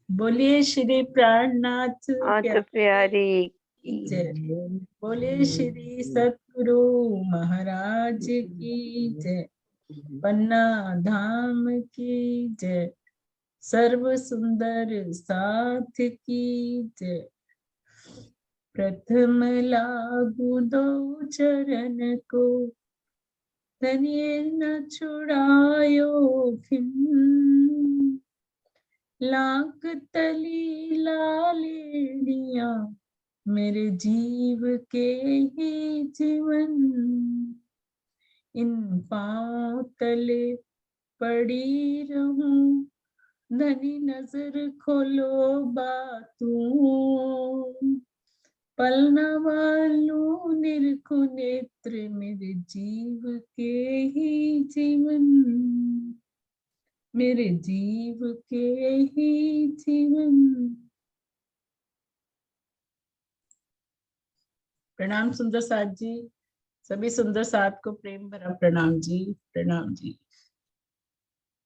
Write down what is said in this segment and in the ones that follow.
बोलिए श्री प्राणनाथ तो प्यारी की जय। बोलिए श्री सतगुरु महाराज की जय। पन्ना धाम की जय। सर्व सुंदर साथ की जय। प्रथम लागू दो चरण को, तनिए न छुड़ायो खिन। लाख तली लालेड़िया, मेरे जीव के ही जीवन। इन पांव तले पड़ी रहूं, धनी नजर खोलो बातूं। पल न वालू निरखु नेत्र, मेरे जीव के ही जीवन। मेरे जीव के ही जीवन। प्रणाम सुंदर साथ जी। सभी सुंदर साथ को प्रेम भरा प्रणाम जी। प्रणाम जी।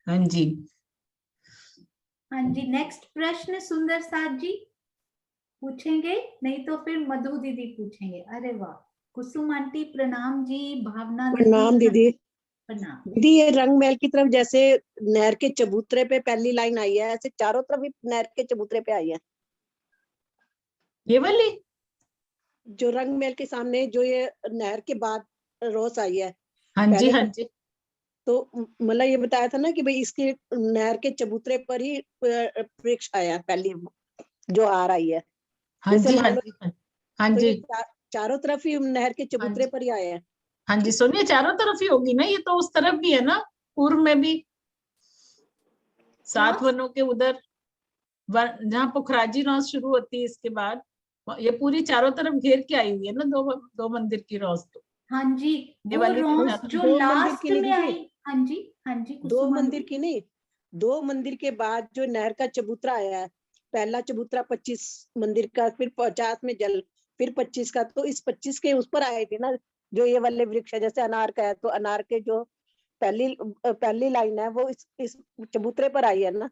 हाँ जी। हाँ जी, नेक्स्ट प्रश्न सुंदर साथ जी पूछेंगे, नहीं तो फिर मधु दीदी पूछेंगे। अरे वाह, कुसुम आंटी प्रणाम जी। भावना प्रणाम दीदी। प्रणाम दीदी, ये रंग महल की तरफ जैसे नहर के चबूतरे पे पहली लाइन आई है, ऐसे चारों तरफ भी नहर के चबूतरे पे आई है। ये वाली जो रंग महल के सामने जो ये नहर के बाद रोस आई है। हाँ जी पहले हाँ जी। तो मतलब ये बताया था ना कि भाई इसके नहर के चबूतरे पर ही वृक्ष आया है, पहली जो हार आई है। हाँ जैसे जी हाँ मान लो जी हाँ तो जी। ये चारों तरफ ही नहर के चबूतरे पर ही आया है। हाँ जी सोनिया, चारों तरफ ही होगी ना, ये तो उस तरफ भी है ना, पूर्व में भी, सात वनों के उधर जहाँ पुखराजी रौस शुरू होती है, इसके बाद ये पूरी चारों तरफ घेर के आई हुई है ना, दो मंदिर की रौस। तो हाँ जी, ये वो वाली रौस जो दो मंदिर लास्ट की नहीं में आई। दीदी, हाँ जी हाँ जी, दो कुसुम मंदिर आंटी। की नहीं, 2 मंदिर के बाद जो नहर का चबूतरा आया है। पहला चबूतरा 25 मंदिर का, फिर 50 में जल, फिर 25 का। तो इस 25 के उस पर आए थे ना जो ये वाले वृक्ष है। जैसे अनार का है तो अनार के जो पहली लाइन है वो इस चबूतरे पर आई है ना।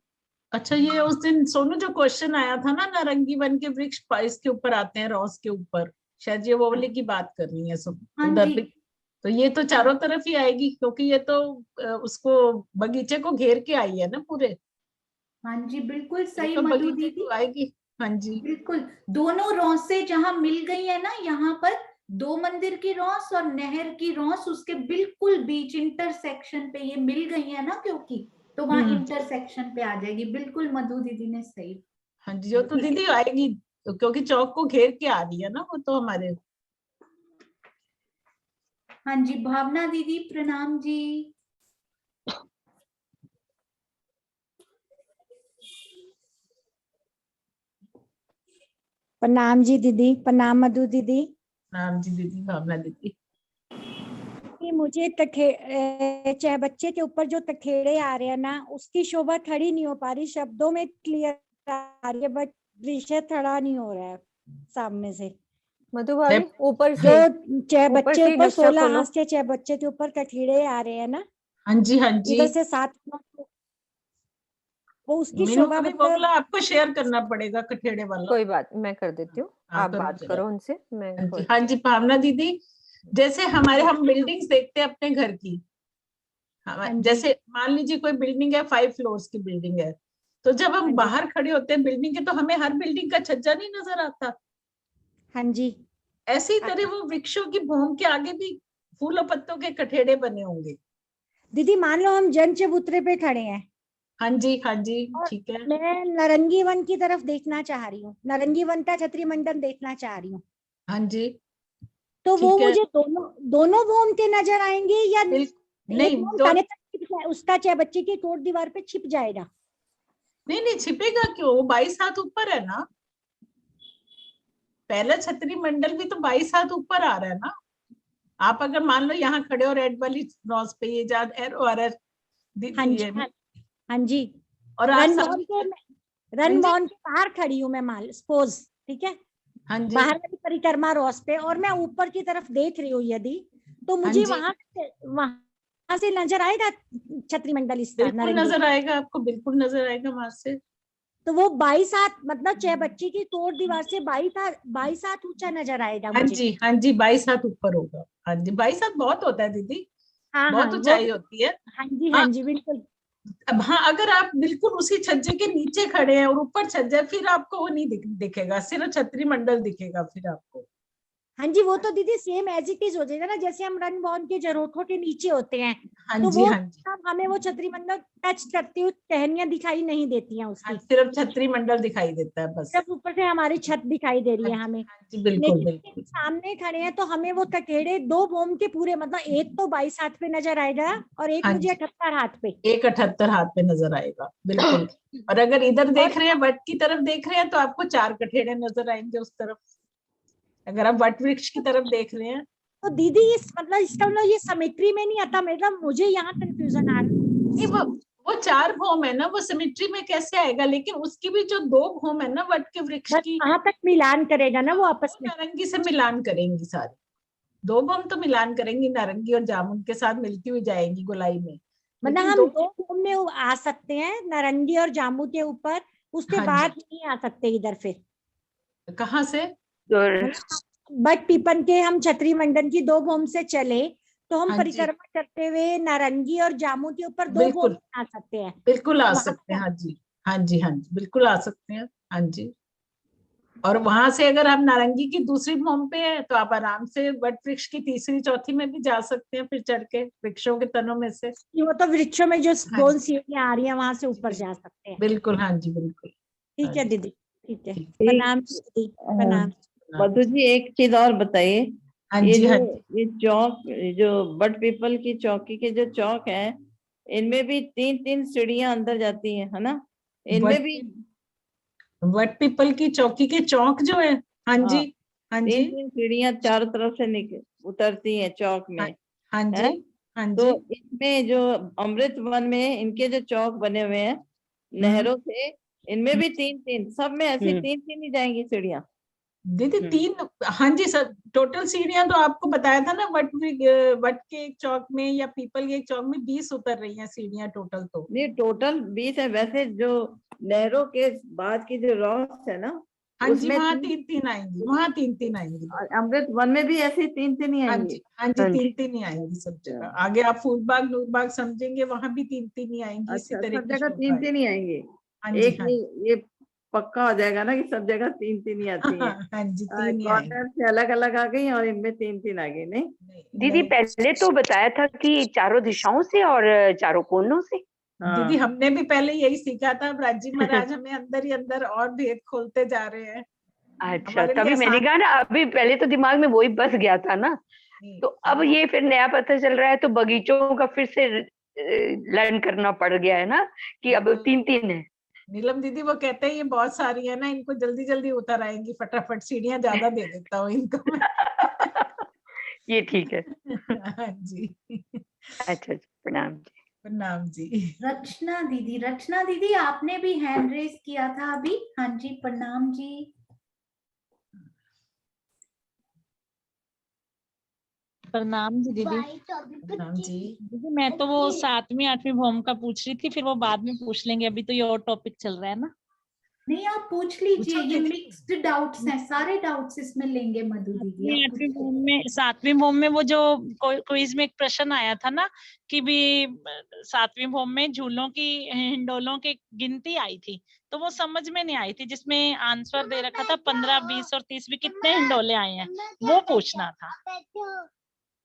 अच्छा, ये उस दिन सोनू जो क्वेश्चन आया था ना, नारंगी वन के वृक्ष इसके ऊपर आते हैं, रॉस के ऊपर, शायद ये वो वाले की बात कर रही है सब हाँ उधर जी भी। तो ये तो चारों तरफ ही आएगी, क्योंकि ये तो उसको बगीचे को घेर के आई है ना पूरे। हाँ जी, बिल्कुल ये सही तो मधु बगीचे दीदी। को आएगी। हाँ जी बिल्कुल, दोनों रौसें जहां मिल गई है ना, यहाँ पर 2 मंदिर की रौस और नहर की रौस उसके बिल्कुल बीच इंटरसेक्शन पे ये मिल गई है ना, क्योंकि तो वहां इंटरसेक्शन पे आ जाएगी। बिल्कुल मधु दीदी ने सही। हाँ जी, जो तो दीदी आएगी, क्योंकि चौक को घेर के आ रही है ना वो तो हमारे। हाँ जी, भावना दीदी प्रणाम जी। प्रणाम जी दीदी। प्रणाम मधु दीदी। नाम जी दीदी, भावना दीदी। कि मुझे चाहे बच्चे के ऊपर जो तखेड़े आ रहे हैं ना, उसकी शोभा खड़ी नहीं हो पा रही, शब्दों में क्लियर आ रही है बट विषय खड़ा नहीं हो रहा है सामने से। मधु भाभी ऊपर से, जो चाहे बच्चे से ऊपर नक्शा 16 खोलो। हाथ से चाहे बच्चे के ऊपर कठीड़े आ रहे हैं ना, हाँ जी हाँ जी। इधर से 7, वो उसकी मीनू शोभा अभी वो वाला मतलब। आपको शेयर करना पड़ेगा, कठेड़े वाला। कोई बात, मैं कर देती हूँ, हाँ आप करो बात जरा। करो उनसे, मैं हाँ जी खोल। हाँ जी, भावना दीदी, जैसे हम बिल्डिंग्स देखते हैं अपने घर की। हाँ जी जैसे मान लीजिए कोई बिल्डिंग है, 5 फ्लोर्स की बिल्डिंग है, तो जब हाँ हम जी बाहर खड़े होते हैं बिल्डिंग के, तो हमें हर बिल्डिंग का छज्जा नहीं नजर आता। हाँ जी। ऐसे ही तरह वो वृक्षों की भूमि के आगे भी फूल और पत्तों के कठेड़े बने होंगे। दीदी मान लो हम जन चबूतरे पे खड़े हैं हाँ जी और ठीक है। मैं नारंगी वन की तरफ देखना चाह रही हूँ, नारंगी वन का छतरी मंडल देखना चाह रही हूँ, हाँ जी तो वो ठीक है। मुझे दोनों दोनों घूमते नजर आएंगे या एक नहीं घूम दो, ताने तक छिप जाए, उसका चाहे बच्चे की कोट दीवार पे छिप जाएगा। नहीं नहीं छिपेगा क्यों, वो 22 हाथ ऊपर है ना। पहला छतरी मंडल भी तो 22 हाथ ऊपर आ रहा है ना। आप अगर मान लो यहाँ खड़े हो रेड वाली क्रॉस पे, ये जा एरो आ रहा है हाँ जी ये, हाँ जी। और आप रन मॉल सामने। के हाँ रन जी मॉल के बाहर खड़ी हूँ मैं, मान सपोज, ठीक है, हाँ जी बाहर वाली परिक्रमा रोस पे, और मैं ऊपर की तरफ देख रही हूँ यदि, तो हाँ मुझे जी, वहां से नजर आएगा छतरी मंडल इसका बिल्कुल नारंगी। नजर आएगा आपको, बिल्कुल नजर आएगा वहां से। तो वो 22 हाथ मतलब 6 बच्चे की तोड़ दीवार से 22 हाथ ऊंचा नजर आएगा हाँ मुझे। जी, हाँ जी, 22 हाथ ऊपर होगा। हाँ जी, 22 हाथ बहुत होता है दीदी, हाँ हाँ बहुत वो, ऊंचाई होती है। हाँ जी हाँ, हाँ जी बिल्कुल। अब हाँ, अगर आप बिल्कुल उसी छज्जे के नीचे खड़े हैं और ऊपर छज्जा है, फिर आपको वो नहीं दिखेगा, सिर्फ छतरी मंडल दिखेगा फिर आपको। हाँ जी वो तो दीदी सेम एज इट इज हो जाएगा ना, जैसे हम रंग भवन के जरोखों के नीचे होते हैं, हाँ तो जी, वो हाँ जी, हमें वो छतरी मंडल टच करती हुई टहनियां दिखाई नहीं देती हैं हाँ, उसकी, सिर्फ छतरी मंडल दिखाई देता है बस। सिर्फ ऊपर से हमारी छत दिखाई दे रही हाँ है जी, हमें। हाँ जी, बिल्कुल लेकिन बिल्कुल। सामने खड़े हैं तो हमें वो तकेड़े 2 भोम के पूरे, मतलब एक तो 22 हाथ पे नजर आएगा और एक हाँ मुझे जी, 78 हाथ पे। एक 78 हाथ पे नजर आएगा बिल्कुल। और अगर इधर और देख रहे हैं, वट की तरफ देख रहे हैं, तो आपको 4 कठेड़े नजर आएंगे उस तरफ, अगर आप वट वृक्ष की तरफ देख रहे हैं। तो दीदी इस मतलब इसका मतलब ये सिमेट्री में नहीं आता, मतलब मुझे यहाँ कंफ्यूजन आ रहा नहीं, वो 4 भौम है ना, वो सिमेट्री में कैसे आएगा, लेकिन उसकी भी जो 2 भौम है ना वट के वृक्ष है, की, कहाँ तक मिलान करेगा ना वो वो आपस में। नारंगी से मिलान करेंगी सारी। 2 भौम तो मिलान करेंगी, नारंगी और जामुन के साथ मिलती हुई जाएंगी गोलाई में। मतलब लेकिन हम दो, 2 भोम में आ सकते हैं नारंगी और जामू के ऊपर, उसके हाँ बाद जी, नहीं आ सकते इधर फिर। कहाँ से? मतलब बट पीपन के हम छतरी मंडन की 2 भोम से चले तो हम हाँ जी, परिक्रमा करते हुए नारंगी और जामू के ऊपर 2 भोम बिल्कुल में आ सकते हैं। बिल्कुल आ वहां सकते पे हैं। हाँ जी, हाँ जी, हाँ जी, बिल्कुल आ सकते हैं। हाँ जी, और वहां से अगर आप नारंगी की दूसरी भौम पे है तो आप आराम से वट वृक्ष की तीसरी चौथी में भी जा सकते हैं, फिर चढ़ के वृक्षों के तनों में से। वो तो वृक्षों में जो हाँ 2 जी, सीढ़ियां आ रही हैं वहां से जी, ऊपर जा सकते हैं। बिल्कुल, हाँ जी, बिल्कुल। हाँ ठीक है जी, दीदी, ठीक है। ठीक। प्रणाम दीदी, प्रणाम। हाँ मधु जी एक चीज और बताइए, हाँ ये जी, जो हाँ जी, ये चौक, जो बट पीपल की चौकी के जो चौक है, इनमें भी 3-3 सीढ़ियां अंदर जाती है ना? इनमें भी वट पीपल की चौकी के चौक जो है, हाँ जी, हाँ हाँ जी, 3-3 सीढ़ियां चारों तरफ से उतरती हैं चौक हाँ, में, हाँ है? जी, हाँ तो जी, इसमें जो अमृत वन में इनके जो चौक बने हुए हैं नहरों से, इनमें भी 3-3, सब में ऐसी 3-3 ही जाएंगी सीढ़ियां। दीदी 3, हाँ जी सर, टोटल सीढ़ियां तो आपको बताया था ना, वट के एक चौक में या पीपल के एक चौक में 20 उतर रही हैं सीढ़ियां टोटल तो। नहीं टोटल 20 है, वैसे जो नहरों के बाद की जो रॉस है ना, हाँ जी, उसमें वहां 3-3 आएंगी, वहां 3-3 आएंगी। और अमृत वन में भी ऐसे 3-3 ही हाँ आएंगी। जी, हाँ जी, 3-3 ही आएंगी सब जगह। आगे आप फूलबाग नूरबाग समझेंगे, वहां भी 3-3 ही आएंगी, इसी अच्छा, तरह सब की जगह शोभा है। 3-3 ही आएंगे। हाँ जी, एक हाँ जी, ये पक्का हो जाएगा ना कि सब जगह 3-3 ही आती हैं। हाँ जी, 3 ही आएंगी। कॉर्नर से अलग अलग आ गई और इनमें 3-3 आ गई, नहीं? नहीं, दीदी नहीं पहले तो बताया था कि चारों दिशाओं से और चारों कोनों से। दीदी, हाँ हमने भी पहले यही सीखा था, अब राजी महाराज हमें अंदर ही अंदर और भेद खोलते जा रहे हैं। अच्छा, हमारे लिए तभी मैंने आसान कहा ना, अभी पहले तो दिमाग में वही बस गया था ना, नहीं, तो अब ये फिर नया पता चल रहा है, तो बगीचों का फिर से लर्न करना पड़ गया है ना, कि अब तो 3-3 है। नीलम दीदी वो कहते हैं ये बहुत सारी है ना, इनको जल्दी जल्दी उतर आएंगी, फटाफट सीढ़ियां ज्यादा दे देता हूँ इनको मैं। ये ठीक है। हाँ जी, अच्छा अच्छा, प्रणाम जी। प्रणाम जी। रचना दीदी आपने भी हैंड रेज किया था अभी। हाँ जी, प्रणाम जी। प्रणाम जी दीदी। प्रणाम जी। दीदी मैं तो वो 7वीं 8वीं भौम का पूछ रही थी, फिर वो बाद में पूछ लेंगे, अभी तो ये और टॉपिक चल रहा है ना। नहीं, आप पूछ लीजिए, पूछो ये दीदी। मिक्स्ड डाउट्स हैं, सारे डाउट्स इसमें लेंगे मधु दीदी। 7वीं आप 8वीं पूछिए। भौम में 7वीं भौम में वो जो क्विज में एक प्रश्न आया था ना, कि भी 7वीं भौम में झूलों की हिंडोलों की गिनती आई थी, तो वो समझ में नहीं आई थी, जिसमें आंसर दे रखा था 15, 20 और 30 भी कितने हिंडोले आए हैं, वो पूछना था।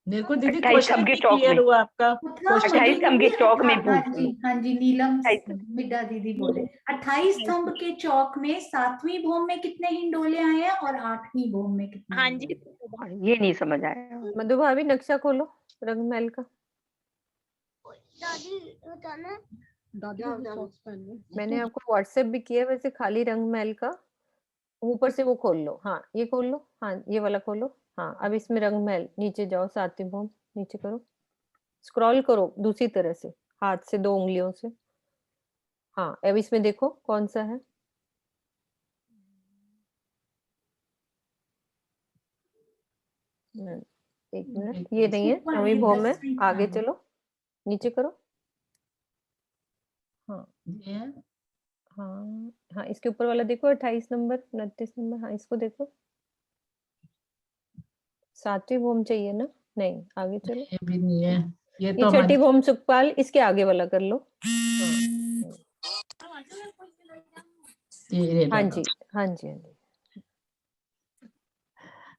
मेरे को दीदी 28 क्वेश्चन स्तंभ के नहीं चौक क्लियर में, हुआ आपका। मतलब 28 मधु स्तंभ दीदी के चौक में हाँ पूछ जी, हाँ जी, नीलम 28 मिड्डा दीदी बोले 28 स्तंभ के चौक में 7वीं भौम में कितने हिंडोले आए हैं और 8वीं भौम में कितने हाँ जी, हिंडोले? ये नहीं समझ आया। मधु भाभी नक्शा खोलो रंग महल का। मैंने आपको व्हाट्सएप भी किया वैसे, खाली रंग महल का ऊपर से वो खोल लो। हाँ ये खोल लो, हाँ ये वाला खोलो। हाँ अब इसमें रंग महल, नीचे जाओ, 7वीं भौम नीचे करो, स्क्रॉल करो दूसरी तरह से, हाथ से 2 उंगलियों से। हाँ अब इसमें देखो कौन सा है। एक मिनट, ये नहीं है ऊपर 9वीं ये भौम में, 10वीं आगे था। चलो नीचे करो। हाँ ये हाँ हाँ, इसके ऊपर वाला देखो, 28 नंबर, 29 नंबर, हाँ इसको देखो। 7वीं भूम चाहिए ना? नहीं, आगे चलो। ये भी नहीं है, ये ये तो 6ठी हमारी भूम सुखपाल, इसके आगे वाला कर लो। हाँ ये हाँ लगा। जी, हाँ जी, हाँ जी।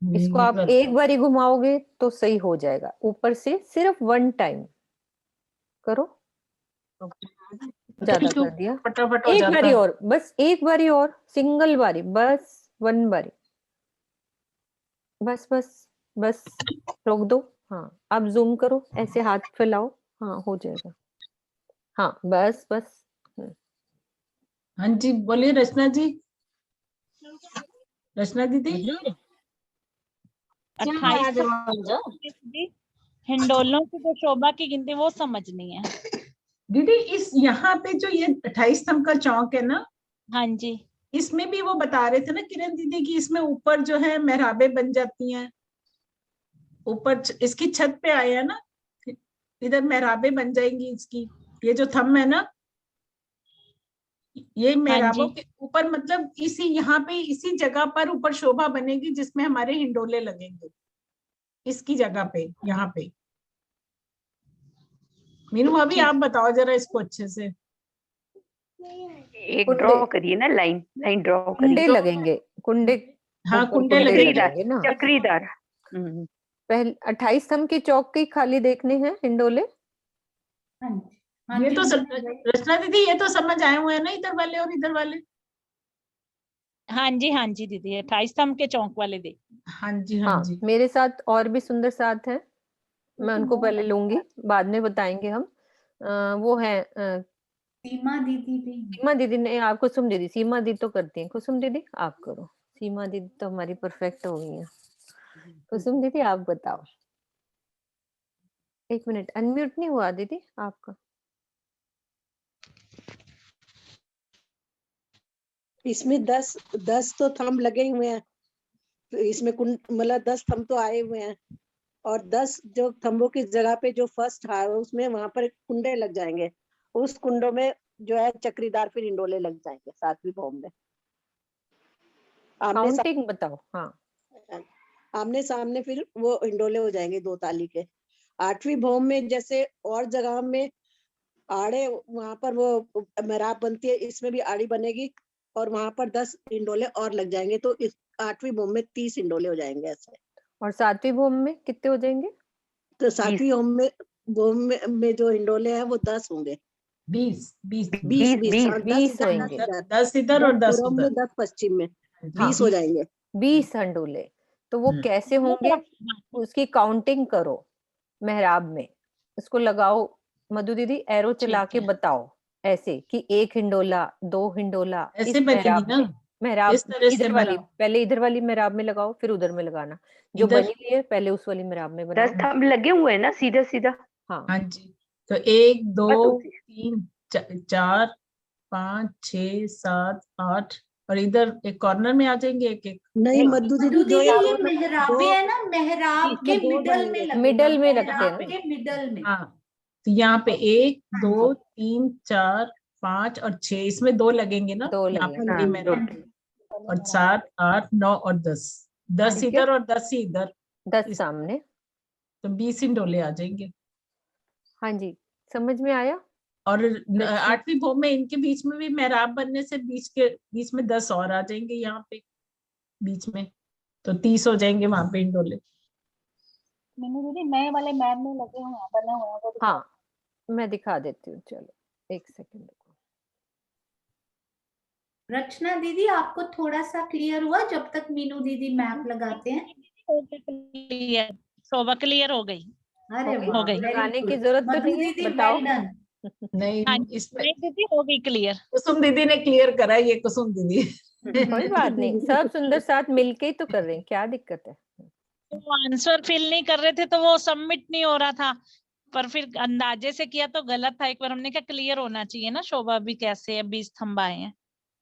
नहीं, इसको ये आप गलत। एक बारी घुमाओगे तो सही हो जाएगा, ऊपर से सिर्फ 1 टाइम करो। ज्यादा क्यों कर दिया, फटाफट हो एक जाता बारी है। और, बस एक बारी और, सिंगल बारी, बस 1 बारी, बस बस बस, रोक दो। हाँ, आप जूम करो, ऐसे हाथ फैलाओ, हाँ हो जाएगा। हाँ बस बस। हाँ जी, बोलिए रचना जी। रचना दीदी। 28 हिंडोलों की जो शोभा की गिनती वो समझनी है। दीदी इस यहाँ पे जो ये 28 स्तंभ का चौक है ना, हाँ जी, इसमें भी वो बता रहे थे ना किरण दीदी की इसमें ऊपर जो है मेहराबे बन जाती हैं, ऊपर इसकी छत पे आए हैं ना, इधर मेहराबे बन जाएंगी इसकी। ये जो थंब है ना, ये मेहराबों के ऊपर, मतलब इसी यहाँ पे इसी जगह पर ऊपर शोभा बनेगी जिसमें हमारे हिंडोले लगेंगे, इसकी जगह पे, यहाँ पे। मीनू अभी आप बताओ जरा इसको अच्छे से। एक ड्रॉ करिए ना, लाइन लाइन ड्रॉ कुंडे करिए। लगेंगे, कुंडे, हाँ, ऊपर कुंडे कुंडे लगेंगे। लगेंगे ना। चक्रीदार। पहले 28 स्तंभ के चौक के खाली देखने हैं हिंडोले। ये तो रचना दीदी ये तो समझ आए हुए हैं ना, इधर वाले और इधर वाले। हाँ जी दीदी, 28 स्तंभ के चौक वाले देख। हाँ जी, हाँ हाँ, जी। मेरे साथ और भी सुंदर साथ हैं, मैं उनको पहले लूंगी, बाद में बताएंगे हम। वो है सीमा दीदी भी। सीमा दीदी ने, आप कुसुम दीदी, सीमा दीदी तो करती हैं, कुसुम दीदी आप करो। सीमा दीदी तो हमारी परफेक्ट हो गई है। कुसुम दीदी आप बताओ। 1 मिनट, अनम्यूट नहीं हुआ दीदी आपका। इसमें 10 तो थंब लगे हुए हैं, तो इसमें मतलब 10 थंब तो आए हुए हैं, और 10 जो थंबों की जगह पे जो फर्स्ट है उसमें वहां पर कुंडे लग जाएंगे, उस कुंडों में जो है चक्रीदार फिर इंडोले लग जाएंगे 7वीं भौम में। काउंटिंग बताओ। हाँ, आमने सामने फिर वो इंडोले हो जाएंगे 2 ताली के। 8वीं भौम में जैसे और जगह में आड़े, वहां पर वो मेहराब बनती है, इसमें भी आड़ी बनेगी और वहां पर 10 इंडोले और लग जाएंगे, तो इस 8वीं भौम में 30 इंडोले हो जाएंगे ऐसे। और 7वीं भौम में कितने हो जाएंगे? तो 7वीं भौम में जो इंडोले हैं वो 10 होंगे। 20 20 होंगे। 10 इधर और 10 पूर्व उधर। में 10 पश्चिम में, हाँ, 20 हो जाएंगे। 20 हंडोले। तो वो कैसे होंगे, उसकी काउंटिंग करो मेहराब में, उसको लगाओ। मधु दीदी एरो चला के बताओ, ऐसे कि 1 हिंडोला, 2 हिंडोला ऐसे इस बनेगी मेहराब ना, में, मेहराब इस तरह से इधर वाली, मेहराब। पहले इधर वाली मेहराब में लगाओ, फिर उधर में लगाना, जो इधर बनी हुई है पहले उस वाली मेहराब में 10 बनाओ। थंब लगे हुए हैं ना, सीधा सीधा। हाँ हाँ जी, तो 1 2 बस उसी। 3 4 5 6 7 8, और इधर एक कॉर्नर में आ जाएंगे एक एक। नहीं मधु दीदी, जो ये ये मेहराबे है ना, मेहराब के इसमें 2 मिडल में बनेंगे। लगेगा, मिडल में रखते हैं मेहराब ना। के मिडल में। हाँ, तो यहाँ पे 1 2 3 4 5 और 6, इसमें 2 लगेंगे ना, 2 यहाँ लगेंगे। पे हाँ, मेहराब। और 7 8 9 और 10 ठीक है, इधर और 10 ही इधर, 10 सामने। तो 20 इंडोले आ जाएंगे। हाँ जी, समझ में आया। और 8वीं भौम में इनके बीच में भी मेहराब बनने से बीच में 10 और आ जाएंगे यहाँ पे बीच में, तो 30 हो जाएंगे वहां पे इंडोले। मैंने दीदी नए वाले मैप में लगे हुए हैं, बने हुए हैं वो दिखाओ। हाँ, मैं दिखा देती हूँ, चलो 1 सेकंड रुको। रचना दीदी आपको थोड़ा सा क्लियर हुआ जब तक मीनू दीदी मैप लगाते हैं? क्लियर, शोभा क्लियर हो गई। अरे हो वाह, गई। वेरी लगाने की गुड। जरूरत तो मधु नहीं है, दीदी बताओ। Well done. नहीं, हाँ इसमें नहीं दीदी हो गई क्लियर। कुसुम दीदी ने क्लियर करा, ये कुसुम दीदी। कोई बात नहीं, सब सुंदर साथ मिलके ही तो कर रहे हैं, क्या दिक्कत है। तो आंसर फिल नहीं कर रहे थे तो वो सबमिट नहीं हो रहा था, पर फिर अंदाजे से किया तो गलत था। एक बार हमने कहा क्लियर होना चाहिए ना, शोभा भी कैसे है, 20 थंब आए हैं।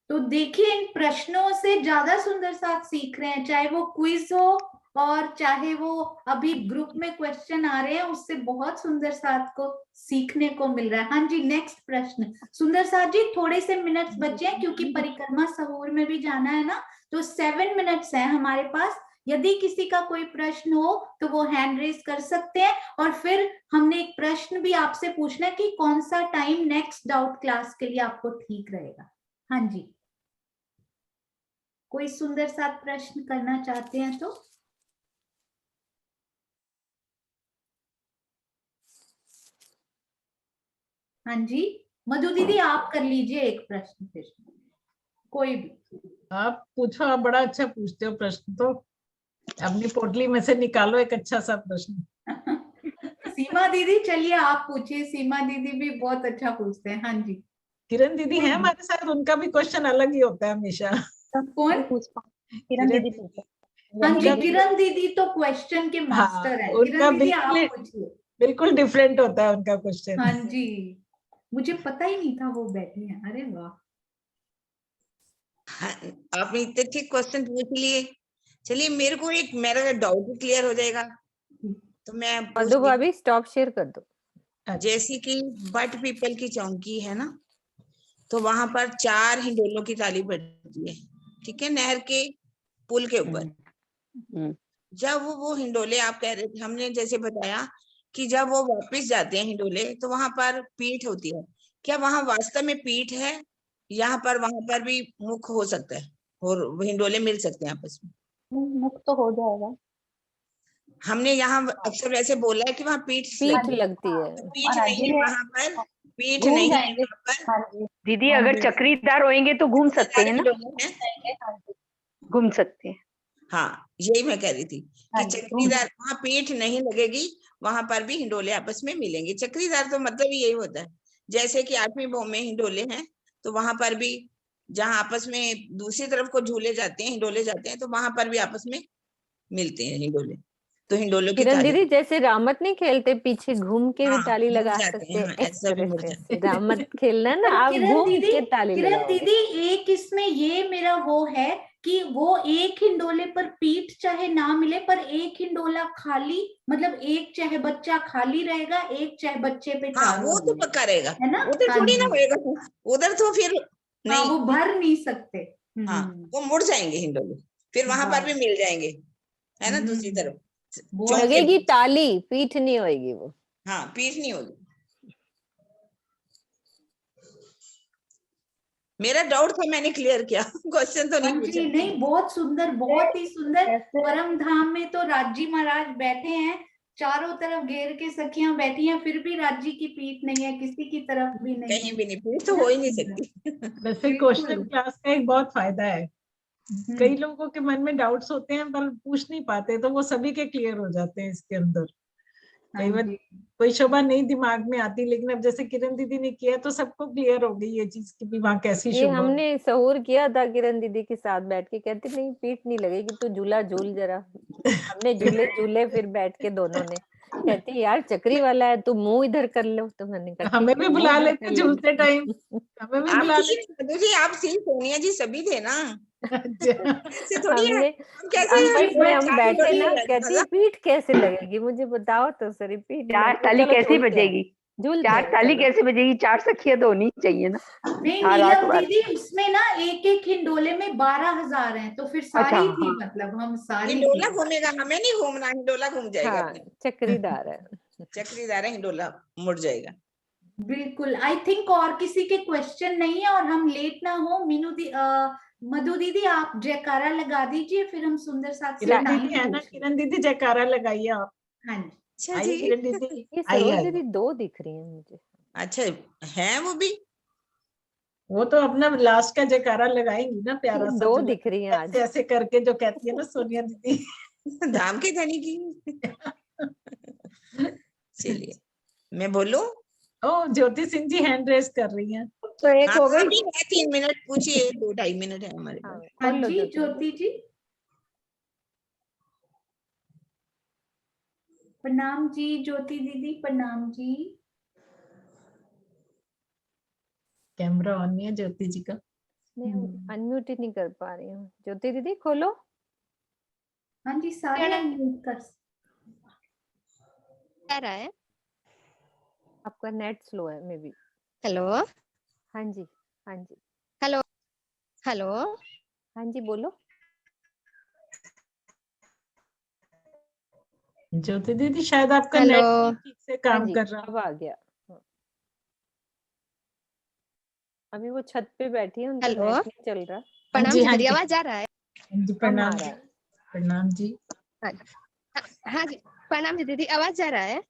तो देखिए इन प्रश्नों से ज्यादा सुंदर साथ सीख रहे हैं, चाहे वो क्विज हो और चाहे वो अभी ग्रुप में क्वेश्चन आ रहे हैं, उससे बहुत सुंदर साथ को सीखने को मिल रहा है। हाँ जी, नेक्स्ट प्रश्न। सुंदर साथ जी, थोड़े से मिनट्स बचे हैं क्योंकि परिक्रमा सहूर में भी जाना है ना, तो 7 मिनट्स हैं हमारे पास। यदि किसी का कोई प्रश्न हो तो वो हैंड रेज कर सकते हैं, और फिर हमने एक प्रश्न भी आपसे पूछना है कि कौन सा टाइम नेक्स्ट डाउट क्लास के लिए आपको ठीक रहेगा। हाँ जी, कोई सुंदर साथ प्रश्न करना चाहते हैं तो? हाँ जी, मधु दीदी आप कर लीजिए एक प्रश्न फिर, कोई भी। आप पूछो, आप बड़ा अच्छा पूछते हो प्रश्न, तो अपनी पोटली में से निकालो एक अच्छा सा प्रश्न। सीमा दीदी चलिए आप पूछिए, सीमा दीदी भी बहुत अच्छा पूछते हैं। हाँ जी, किरण दीदी है हमारे साथ, उनका भी क्वेश्चन अलग ही होता है हमेशा। कौन? किरण दीदी। हाँ जी, उनका भी- किरण दीदी तो क्वेश्चन के हाँ, मास्टर है। उनका किरण दीदी आप बिल्कुल पूछिए। बिल्कुल डिफरेंट होता है उनका क्वेश्चन। हाँ जी, मुझे पता ही नहीं था वो बैठे हैं। अरे वाह, हाँ, आपने इतने ठीक क्वेश्चन पूछ लिए। चलिए, मेरे को एक मेरा डाउट क्लियर हो जाएगा, तो मैं पूछ मधु ली। भाभी स्टॉप शेयर कर दो। जैसे कि बट पीपल की चौकी है ना, तो वहां पर 4 हिंडोलों की ताली पड़ती है, ठीक है, नहर के पुल के ऊपर। जब वो हिंडोले, आप कह रहे थे, हमने जैसे बताया कि जब वो वापस जाते हैं हिंडोले, तो वहां पर पीठ होती है। क्या वहां वास्तव में पीठ है? यहाँ पर वहां पर भी मुख हो सकता है और वो हिंडोले मिल सकते हैं आपस में? मुक्त तो हो जाएगा। हमने यहाँ अक्सर वैसे बोला है कि वहां पीठ पीठ लगती है। तो पीठ नहीं है वहां पर, पीठ घूम नहीं है जाएंगे। वहां पर। हाँ जी, दीदी अगर चक्रीदार होएंगे तो घूम सकते हैं ना, हिंडोले हैं। हाँ जी, घूम सकते हैं। हाँ, यही मैं कह रही थी हाँ कि जी, चक्रीदार वहां पीठ नहीं लगेगी, वहां पर भी हिंडोले आपस में मिलेंगे। चक्रीदार तो मतलब ही यही होता है, जैसे कि 8वीं भौम में हिंडोले हैं, तो वहां पर भी जहां आपस में दूसरी तरफ को झूले जाते हैं, हिंडोले जाते हैं, तो वहां पर भी आपस में मिलते हैं हिंडोले। तो हिंडोलों की किरण ताली, दीदी जैसे रामत नहीं खेलते, पीछे घूम के भी हाँ, ताली मुड़ लगा जाते सकते हैं, हैं। हाँ, इस ऐसा भी तरह मुड़ से जाते हैं। रामत खेलना ना, पर आप घूम के ताली किरण लगाओगे। दीदी एक इसमें ये मेरा वो है कि वो एक हिंडोले पर पीठ चाहे ना मिले, पर एक हिंडोला खाली, मतलब एक चाहे बच्चा खाली रहेगा, एक चाहे बच्चे पे हाँ, चारों वो तो होंगे, पक्का रहेगा, है ना? उधर हाँ थोड़ी ना जी, होएगा, उधर तो फिर हाँ नहीं। वो भर नहीं सकते। हाँ, वो मुड़ जाएंगे हिंडोले, फिर वहां पर भी मिल जाएंगे, है ना, दूसरी तरफ चौक के लगेगी बीच। ताली, पीठ नहीं होएगी वो। हाँ, पीठ नहीं होगी। मेरा डाउट था, मैंने क्लियर किया, क्वेश्चन तो नहीं हाँ पूछा। जी, नहीं बहुत सुंदर, बहुत ही सुंदर। ऐसे परम धाम में तो राजी महाराज बैठे हैं, चारों तरफ घेर के सखियां बैठी हैं, फिर भी राजी की पीठ नहीं है, किसी की तरफ भी नहीं कहीं है। भी नहीं, पीठ तो हो ही नहीं सकती। वैसे बिल्कुल। क्वेश्चन क्लास का एक बहुत फायदा है, कई लोगों के मन में डाउट्स होते हैं पर पूछ नहीं पाते, तो वो सभी के क्लियर हो जाते हैं इसके अंदर। कई बार कोई शोभा नहीं दिमाग में आती, लेकिन अब जैसे किरण दीदी ने किया तो सबको क्लियर हो गई ये चीज कि भी वहाँ कैसी ये शोभा। हमने सहूर किया था किरण दीदी के साथ बैठ के, कहती नहीं पीठ नहीं लगेगी, तो झूला झूल जरा। हमने झूले झूले फिर बैठ के दोनों ने, कहती यार चक्री वाला है, तू मुंह इधर कर लो, तो मैंने कहा हमें ठीक भी है, मुंह बुला इधर लेते कर झूलते लेते। टाइम, हमें भी आप बुला थी लेते। मधु जी, आप थी, सोनिया जी, सभी थे ना। अच्छा, ऐसे थोड़ी है, हमने हम कैसे आपस में हम सारी बैठे थोड़ी ना, है, कहती मजा। पीठ कैसे लगेगी, मुझे बताओ तो सही, पीठ नहीं चार लगेगी, ताली चलो कैसे झूलते हैं, बजेगी? झूलते चार हैं ताली चलो। कैसे बजेगी? 4 सखियां तो होनी चाहिए ना। नहीं हाँ, नीलम रात बार। दीदी, उसमें ना एक एक हिंडोले में 12,000 हैं, तो फिर अच्छा, सारी थी, हाँ। मतलब हम सारी हिंडोला थी। घूमेगा, हमें नहीं घूमना, हिंडोला घूम जाएगा हाँ, अपने। चक्रीदार है। चक्रीदार है, हिंडोला मुड़ जाएगा। बिल्कुल। आई थिंक और किसी के क्वेश्चन नहीं है, और हम लेट ना हो। मधु दीदी आप जयकारा लगा दीजिए, फिर हम सुंदर साथ से किरण टाइम दीदी है ना, पूछ लें। किरण दीदी जयकारा लगाइए आप। हाँ जी, अच्छा आइए जी, किरण दीदी, ये आइए सरोज आइए। दीदी 2 दिख रही है मुझे। अच्छा है वो भी। वो तो अपना लास्ट का जयकारा लगाएंगी ना, प्यारा ये सा 2 जो दिख रही है आज। ऐसे ऐसे करके, जो कहती है ना सोनिया दीदी। धाम के धनी की। चलिए, मैं बोलूं? ओ, ज्योति सिंह जी हैंड रेस कर रही हैं। तो एक हाँ, हो गई। अभी है 3 मिनट, पूछिए, 2-2.5 मिनट है हमारे हाँ, पास। हाँ खोल लो जी ज्योति। ज्योति जी, प्रणाम जी, ज्योति दीदी प्रणाम जी। कैमरा ऑन नहीं है ज्योति जी का। मैं अनम्यूट ही नहीं कर पा रही हूँ। ज्योति दीदी खोलो। हाँ जी, सारे अनम्यूट कर। क्या रहा है? आपका नेट स्लो है मे बी। हेलो, हाँ जी, हाँ जी, हेलो, हेलो, हाँ जी, बोलो। ज्योति दीदी शायद आपका हेलो। नेट ठीक से हाँ काम जी, कर रहा। अब आ गया। हाँ। अभी वो छत पे बैठी है, उनका हेलो। नेट नहीं चल रहा। प्रणाम जी, जी, हाँ मेरी जी। आवाज आ रहा है? हाँ जी, कम आ प्रणाम रहा जी। है। प्रणाम जी। हाँ जी, प्रणाम जी दीदी, आवाज आ रहा है?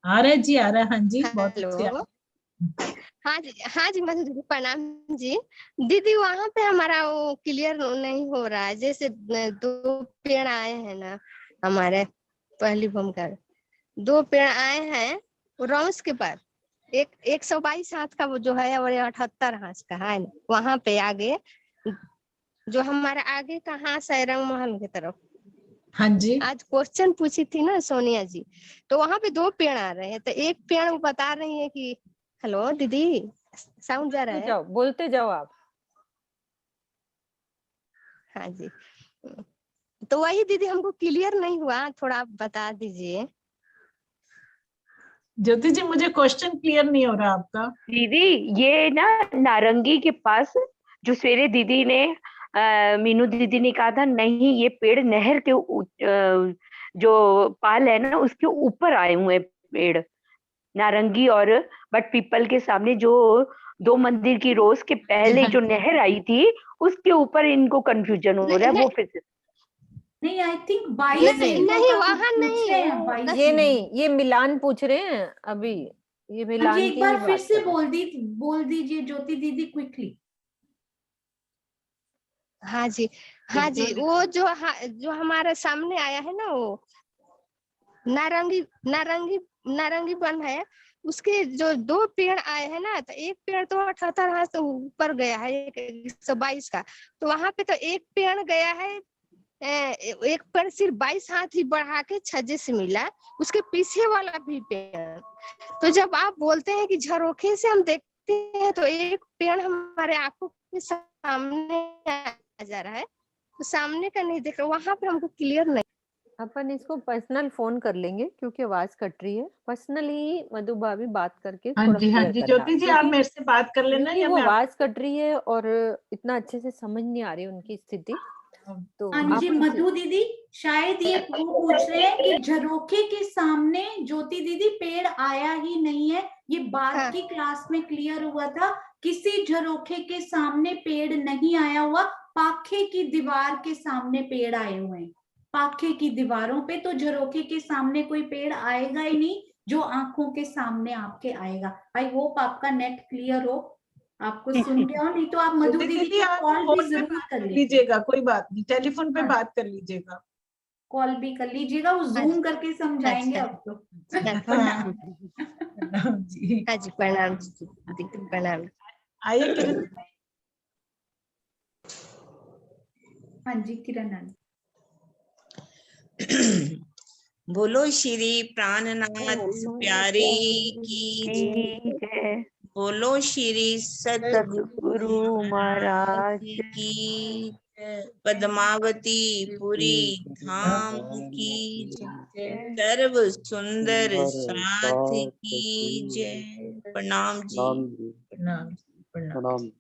आ रहा है जी, आ रहा है। हाँ जी, बहुत हेलो। अच्छे आ रहा है। हाँ जी, हाँ जी मधु दीदी, प्रणाम जी। दीदी वहाँ पे हमारा वो क्लियर नहीं हो रहा है, जैसे 2 पेड़ आए हैं ना हमारे पहली भूमि का, 2 पेड़ आए हैं रॉस के पास, एक 122 हाथ का वो जो है और 78 हाथ का है, वहां पे आगे जो हमारे आगे का हाथ है रंग महल की तरफ। हाँ जी। आज क्वेश्चन पूछी थी ना सोनिया जी, तो वहां पे 2 पेड़ आ रहे हैं, तो एक पेड़ वो बता रही है कि हेलो दीदी, साउंड जा रहा है? बोलते जाओ आप। हाँ जी, तो वही दीदी हमको क्लियर नहीं हुआ, थोड़ा आप बता दीजिए। ज्योति जी, मुझे क्वेश्चन क्लियर नहीं हो रहा आपका। दीदी ये ना नारंगी के पास जो सवेरे दीदी ने मीनू दीदी ने कहा था, नहीं ये पेड़ नहर के जो पाल है ना उसके ऊपर आए हुए पेड़ नारंगी और बट पीपल के सामने जो 2 मंदिर की रोज के पहले जो नहर आई थी उसके ऊपर इनको कंफ्यूजन हो रहा है। वो फिर नहीं, आई थिंक नहीं 22 नहीं वहां नहीं, ये नहीं, ये मिलान पूछ रहे हैं अभी, ये हाँ जी, मिलान एक की बार ही फिर बात से कर रहे हैं। बोल दीजिए ज्योति दीदी क्विकली। हाँ जी, हाँ जी, वो जो हमारे सामने आया है ना, वो नारंगी नारंगी नारंगी बन है, उसके जो 2 पेड़ आए हैं ना, तो एक पेड़ तो 78 हाथ से ऊपर गया है, एक 122 का, तो वहां पे तो एक पेड़ गया है, एक पेड़ सिर्फ 22 हाथ ही बढ़ा के छज्जे से मिला, उसके पीछे वाला भी पेड़। तो जब आप बोलते हैं कि झरोखे से हम देखते हैं तो एक पेड़ हमारे आंखों के सामने आ जा रहा है, तो सामने का नहीं देख रहा, वहां पे हमको क्लियर नहीं। अपन इसको पर्सनल फोन कर लेंगे क्योंकि आवाज कट रही है, पर्सनली मधु भाभी बात करके हाँ थोड़ा जी, हाँ क्लियर जी, करना, ज्योति जी आप मेरे से बात कर लेना, क्योंकि या वो मैं आवाज कट रही है और इतना अच्छे से समझ नहीं आ रही उनकी स्थिति। तो हाँ जी, मधु दीदी शायद ये वो पूछ रहे हैं कि झरोखे के सामने ज्योति दीदी पेड़ आया ही नहीं है, ये बाद की क्लास में क्लियर हुआ था, किसी झरोखे के सामने पेड़ नहीं आया हुआ, पाखे की दीवार के सामने पेड़ आए हुए हैं, पाखे की दीवारों पे, तो झरोखे के सामने कोई पेड़ आएगा ही नहीं जो आंखों के सामने आपके आएगा। आई होप आपका नेट क्लियर हो, आपको सुन के हो, नहीं तो आप मधु दीदी को आप कॉल फोन भी पे जरूर बात कर कर लीजिए, लीजिएगा, कोई बात नहीं, टेलीफोन पे बात कर लीजिएगा, कॉल भी कर लीजिएगा, वो जूम करके समझाएंगे आपको। प्रणाम जी। हाँ जी, प्रणाम जी, प्रणाम। आइए किरण। हाँ जी किरण आंटी। बोलो श्री प्राणनाथ प्यारे की जय। बोलो श्री सतगुरु महाराज की जय। पद्मावती पुरी धाम की जय। सर्व सुंदर साथ की जय। प्रणाम जी। प्रणाम।